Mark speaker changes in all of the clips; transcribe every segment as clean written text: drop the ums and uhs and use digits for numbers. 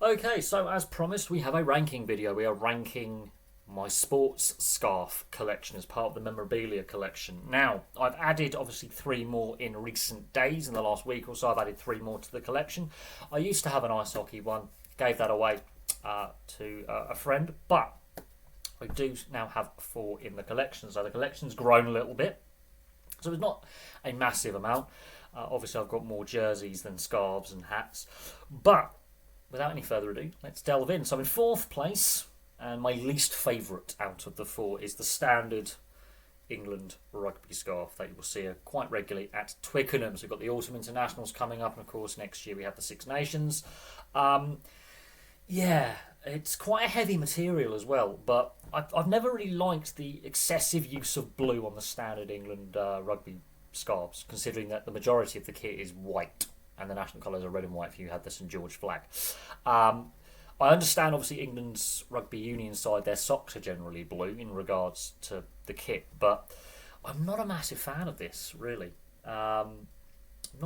Speaker 1: Okay, so as promised, we have a ranking video. We are ranking my sports scarf collection as part of the memorabilia collection. Now, I've added obviously three more in recent days. In the last week or so, I've added three more to the collection. I used to have an ice hockey one, gave that away to a friend, but I do now have four in the collection. So the collection's grown a little bit. So it's not a massive amount. Obviously, I've got more jerseys than scarves and hats. But without any further ado, let's delve in. So in fourth place, and my least favourite out of the four, is the standard England rugby scarf that you will see quite regularly at Twickenham. So we've got the Autumn Internationals coming up, and of course next year we have the Six Nations. Yeah, it's quite a heavy material as well, but I've never really liked the excessive use of blue on the standard England rugby scarves, considering that the majority of the kit is white and the national colours are red and white if you had the St George flag. I understand, obviously, England's rugby union side, their socks are generally blue in regards to the kit, but I'm not a massive fan of this, really. Not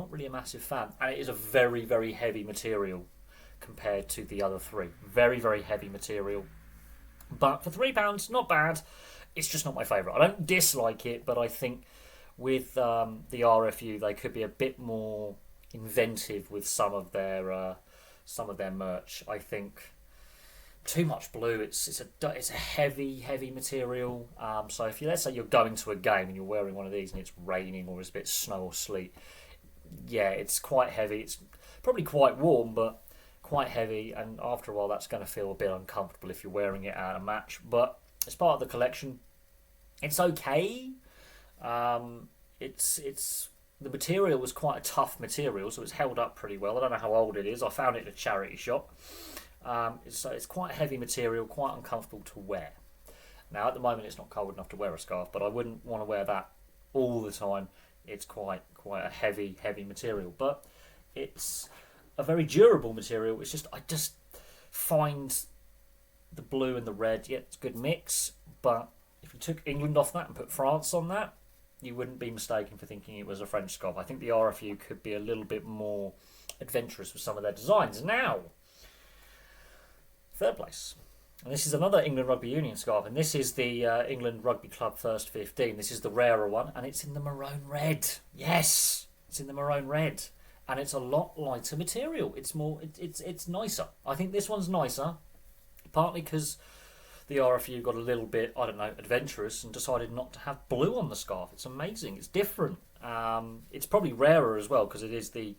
Speaker 1: really a massive fan, and it is a very, very heavy material compared to the other three. Very, very heavy material. But for £3, not bad. It's just not my favourite. I don't dislike it, but I think with the RFU, they could be a bit more inventive with some of their merch. I think too much blue. It's a heavy material. So if let's say you're going to a game and you're wearing one of these and it's raining or it's a bit snow or sleet, yeah, it's quite heavy. It's probably quite warm, but quite heavy, and after a while that's going to feel a bit uncomfortable if you're wearing it at a match. But as part of the collection, it's okay. It's the material was quite a tough material, so it's held up pretty well. I don't know how old it is. I found it at a charity shop. It's quite heavy material, quite uncomfortable to wear. Now at the moment it's not cold enough to wear a scarf, but I wouldn't want to wear that all the time. It's quite a heavy material, but it's a very durable material. It's just I just find the blue and the red, yeah, it's a good mix, but if you took England off that and put France on that, you wouldn't be mistaken for thinking it was a French scarf. I think the RFU could be a little bit more adventurous with some of their designs. Now, third place. And this is another England Rugby Union scarf, and this is the England Rugby Club First 15. This is the rarer one, and it's in the maroon red. Yes, it's in the maroon red. And it's a lot lighter material. It's more, it's nicer. I think this one's nicer, partly because the RFU got a little bit, I don't know, adventurous and decided not to have blue on the scarf. It's amazing. It's different. It's probably rarer as well because it is the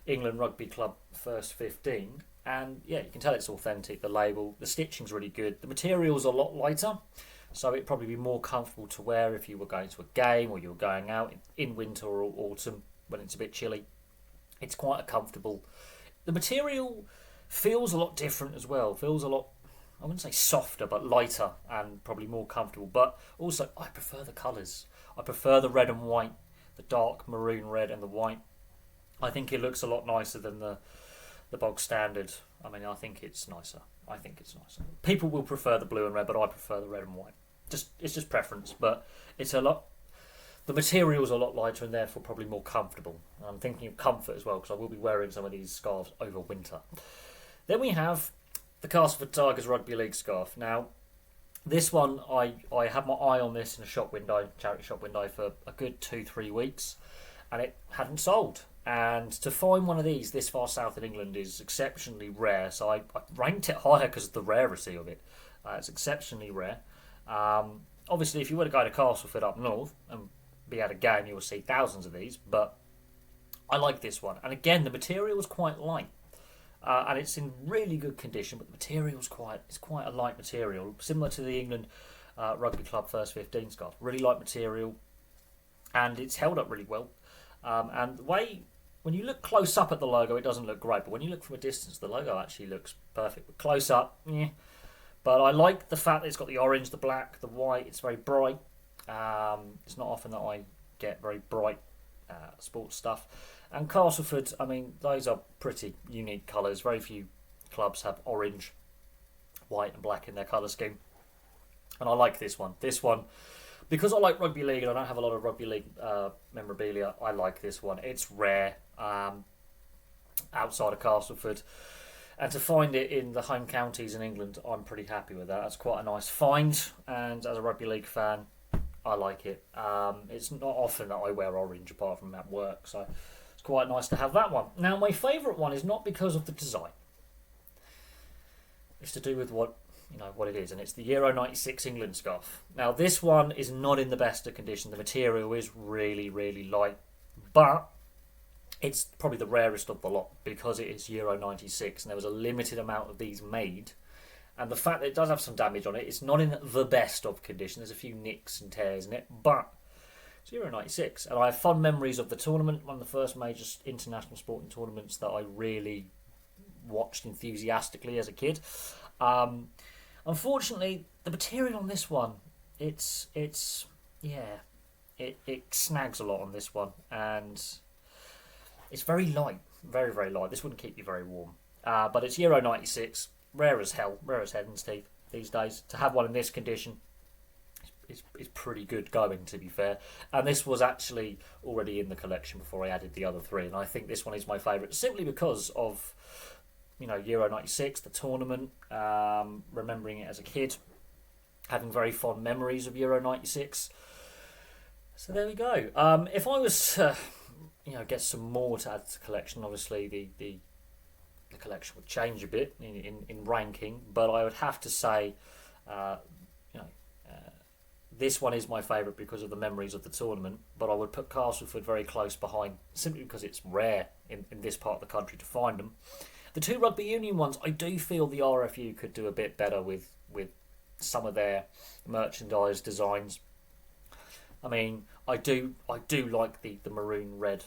Speaker 1: England Rugby Club First 15. And yeah, you can tell it's authentic. The label, the stitching's really good. The material's a lot lighter, so it'd probably be more comfortable to wear if you were going to a game or you were going out in winter or autumn when it's a bit chilly. It's quite a comfortable. The material feels a lot different as well. Feels a lot, I wouldn't say softer, but lighter and probably more comfortable. But also, I prefer the colours. I prefer the red and white, the dark maroon red and the white. I think it looks a lot nicer than the bog standard. I mean, I think it's nicer. People will prefer the blue and red, but I prefer the red and white. It's just preference, but it's a lot. The material's a lot lighter and therefore probably more comfortable. And I'm thinking of comfort as well because I will be wearing some of these scarves over winter. Then we have the Castleford Tigers Rugby League scarf. Now, this one, I had my eye on this in a shop window, charity shop window, for a good 2-3 weeks, and it hadn't sold. And to find one of these this far south in England is exceptionally rare, so I ranked it higher because of the rarity of it. It's exceptionally rare. Obviously, if you were to go to Castleford up north and be at a game, you will see thousands of these, but I like this one. And again, the material is quite light, and it's in really good condition, but the material is quite a light material, similar to the England Rugby Club First 15 scarf. Really light material, and it's held up really well. And the way, when you look close up at the logo, it doesn't look great, but when you look from a distance, the logo actually looks perfect. But close up, yeah. But I like the fact that it's got the orange, the black, the white. It's very bright. It's not often that I get very bright sports stuff. And Castleford, I mean, those are pretty unique colours. Very few clubs have orange, white and black in their colour scheme. And I like this one. This one, because I like rugby league and I don't have a lot of rugby league memorabilia, I like this one. It's rare outside of Castleford. And to find it in the home counties in England, I'm pretty happy with that. That's quite a nice find, and as a rugby league fan, I like it. It's not often that I wear orange apart from at work, so it's quite nice to have that one. Now, my favourite one is not because of the design. It's to do with what it is, and it's the Euro 96 England scarf. Now, this one is not in the best of condition. The material is really, really light, but it's probably the rarest of the lot because it is Euro 96 and there was a limited amount of these made. And the fact that it does have some damage on it, it's not in the best of condition. There's a few nicks and tears in it, but it's Euro 96. And I have fond memories of the tournament, one of the first major international sporting tournaments that I really watched enthusiastically as a kid. Unfortunately, the material on this one, it snags a lot on this one, and it's very light, very, very light. This wouldn't keep you very warm. But it's Euro 96, rare as hell, rare as heaven's teeth these days. To have one in this condition is pretty good going, to be fair. And this was actually already in the collection before I added the other three. And I think this one is my favourite, simply because of, Euro 96, the tournament, remembering it as a kid, having very fond memories of Euro 96. So there we go. If I was get some more to add to the collection, obviously the collection would change a bit in ranking, but I would have to say this one is my favourite because of the memories of the tournament, but I would put Castleford very close behind simply because it's rare in this part of the country to find them. The two rugby union ones, I do feel the RFU could do a bit better with some of their merchandise designs. I mean, I do like the maroon red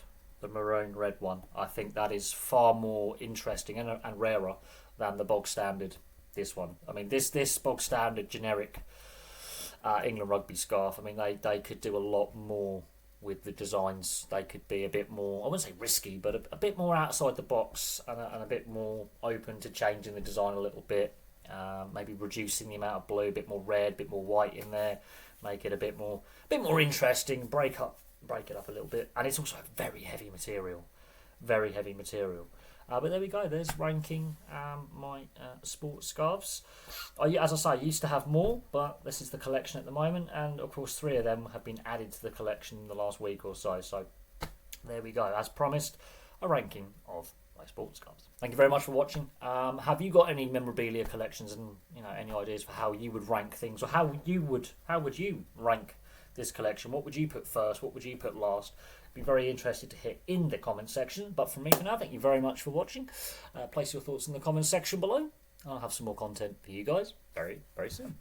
Speaker 1: one. I think that is far more interesting and rarer than the bog standard this one. I mean, this bog standard generic England rugby scarf, I mean, they could do a lot more with the designs. They could be a bit more, I wouldn't say risky, but a bit more outside the box and a bit more open to changing the design a little bit. Maybe reducing the amount of blue, a bit more red, a bit more white in there, make it a bit more interesting, break it up a little bit. And it's also a very heavy material. But there we go, there's ranking my sports scarves. As I say, I used to have more, but this is the collection at the moment, and of course 3 of them have been added to the collection in the last week or so. So there we go, as promised, a ranking of my sports scarves. Thank you very much for watching. Have you got any memorabilia collections and any ideas for how you would rank things, or how would you rank this collection? What would you put first? What would you put last? Be very interested to hear in the comment section. But from me for now, thank you very much for watching. Place your thoughts in the comment section below. I'll have some more content for you guys very, very soon.